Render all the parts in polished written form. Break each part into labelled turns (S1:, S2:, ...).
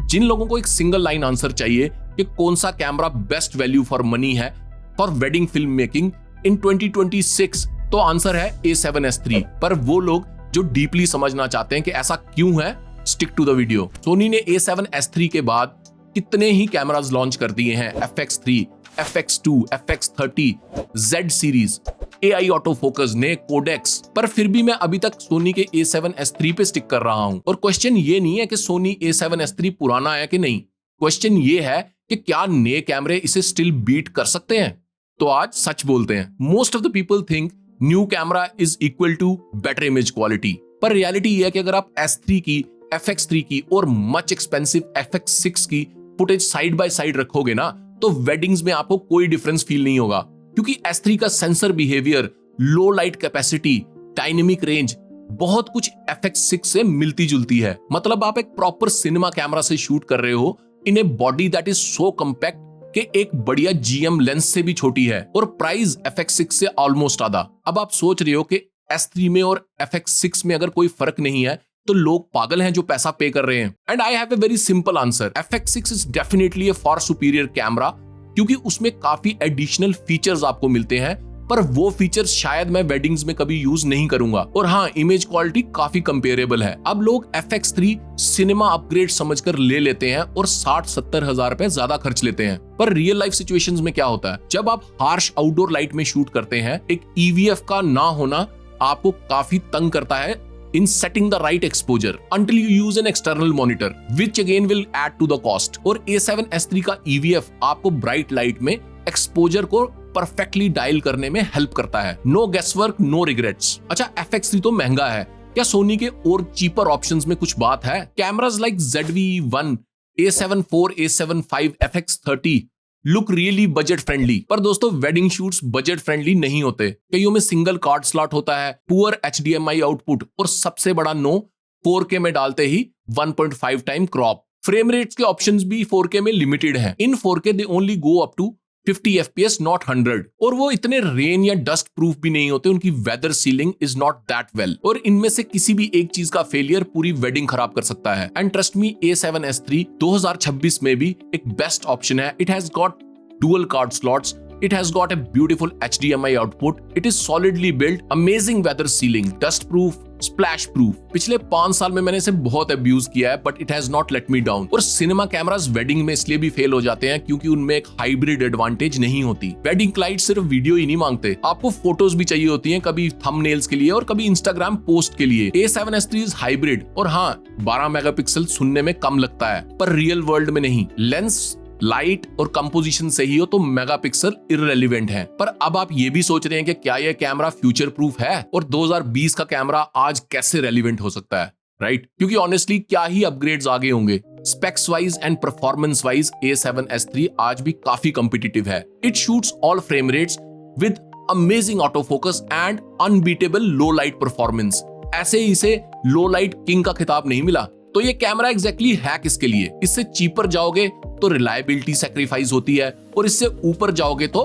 S1: जिन लोगों को एक सिंगल लाइन आंसर चाहिए कि कौन सा camera best value for money है for wedding film making in 2026, तो आंसर है A7S III। पर वो लोग जो डीपली समझना चाहते हैं कि ऐसा क्यों है, stick to the video. Sony ने A7S III के बाद कितने ही कैमरास लॉन्च कर दिए हैं, FX3, FX2, FX30, Z series, AI auto focus ने, कोडेक्स, पर फिर भी मैं अभी तक सोनी के A7S III पे स्टिक कर रहा हूं। और क्वेश्चन ये नहीं है कि सोनी A7S III पुराना है कि नहीं, क्वेश्चन ये है कि क्या नए कैमरे इसे स्टिल बीट कर सकते हैं। तो आज सच बोलते हैं, most of the people think new camera is equal to better image quality, पर रियलिटी ये है कि अगर आप S3 की, FX3 की और मच एक्सपेंसिव FX6 की फुटेज साइड बाय साइड रखोगे ना, तो वेडिंग्स में आपको कोई डिफरेंस फील नहीं होगा, क्योंकि S3 का सेंसर बिहेवियर, लो लाइट कैपेसिटी, डायनेमिक रेंज, बहुत कुछ FX6 से मिलती जुलती है। मतलब आप एक प्रॉपर सिनेमा कैमरा से शूट कर रहे हो in a body that is so compact कि एक बढ़िया GM लेंस से भी छोटी है, और प्राइस FX6 से ऑलमोस्ट आधा। अब आप सोच रहे हो कि S3 में और FX6 में अगर कोई फर्क नहीं है तो लोग पागल हैं जो पैसा पे कर रहे हैं। And I have a very simple answer, FX6 is definitely A for superior camera, क्योंकि उसमें काफी एडिशनल फीचर्स आपको मिलते हैं, पर वो फीचर्स शायद मैं वेडिंग्स में कभी यूज नहीं करूंगा। और हाँ, इमेज क्वालिटी काफी कंपेरेबल है। अब लोग FX3 सिनेमा अपग्रेड समझकर ले लेते हैं और 60-70 हजार रुपए ज्यादा खर्च लेते हैं, पर रियल लाइफ सिचुएशंस में क्या होता है, जब आप हार्श आउटडोर लाइट में शूट करते हैं, एक EVF का ना होना आपको काफी तंग करता है in setting the right exposure until you use an external monitor, which again will add to the cost। और A7S III का EVF आपको ब्राइट लाइट में एक्सपोजर को परफेक्टली डायल करने में हेल्प करता है। No guesswork, no regrets. अच्छा, FX3 तो महंगा है, क्या सोनी के और चीपर ऑप्शंस में कुछ बात है? Cameras like ZV-1, A7 IV, A7 V, FX30 look really budget friendly, पर दोस्तों वेडिंग शूट्स बजट फ्रेंडली नहीं होते। कईयों में सिंगल कार्ड स्लॉट होता है, पुअर HDMI आउटपुट, और सबसे बड़ा नो, 4K में डालते ही 1.5 टाइम क्रॉप। फ्रेम रेट्स के ऑप्शंस भी 4K में लिमिटेड हैं। In 4K they only go up to 50 FPS, not 100, और वो इतने रेन या डस्ट प्रूफ भी नहीं होते, उनकी weather sealing is not that well, और इनमें से किसी भी एक चीज का फेलियर पूरी वेडिंग खराब कर सकता है। And trust me, A7S III 2026 में भी एक बेस्ट ऑप्शन है। It has got dual card slots, it has got a beautiful HDMI output, it is solidly built, amazing weather sealing, dust proof, splash proof। पिछले 5 साल में मैंने इसे बहुत अब्यूज किया है, but it has not let me down। और cinema cameras wedding में इसलिए भी फेल हो जाते हैं क्योंकि उनमें एक हाइब्रिड एडवांटेज नहीं होती। वेडिंग क्लाइंट सिर्फ वीडियो ही नहीं मांगते, आपको फोटोज भी चाहिए होती हैं, कभी थंबनेल्स के लिए और कभी इंस्टाग्राम पोस्ट के लिए। A7S III इज हाइब्रिड, और हाँ, 12 मेगापिक्सल सुनने में कम लगता है, पर रियल वर्ल्ड में नहीं। लेंस, लाइट और कंपोजिशन सही हो तो मेगापिक्सल इररेलेवेंट है। पर अब आप ये भी सोच रहे हैं कि क्या यह कैमरा फ्यूचर प्रूफ है, और 2020 का कैमरा आज कैसे रेलिवेंट हो सकता है, राइट? क्योंकि ऑनेस्टली क्या ही अपग्रेड्स आगे होंगे। Specs wise and performance wise A7S III आज भी काफी कॉम्पिटिटिव है। It shoots all frame rates with amazing auto focus and unbeatable low light performance. ऐसे ही इसे लो लाइट किंग का खिताब नहीं मिला। तो ये कैमरा एग्जैक्टली है किसके लिए? इससे चीपर जाओगे तो रिलायबिलिटी सैक्रिफाइस होती है, और इससे ऊपर जाओगे तो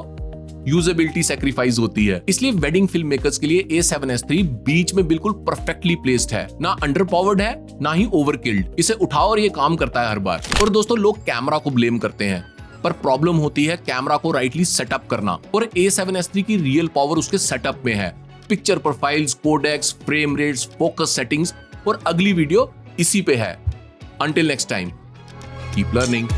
S1: यूजेबिलिटी सैक्रिफाइस होती है। इसलिए वेडिंग फिल्म मेकर्स के लिए A7S III बीच में बिल्कुल परफेक्टली प्लेस्ड है, ना अंडर पावर्ड है ना ही ओवरकिल्ड। इसे उठाओ और ये काम करता है हर बार। और दोस्तों, लोग कैमरा को ब्लेम करते हैं, पर प्रॉब्लम होती है कैमरा को राइटली सेटअप करना, और A7S III की रियल पावर उसके सेटअप में है। Picture profiles, codecs, frame rates, focus settings, और अगली वीडियो इसी पे है। Until next time, keep learning.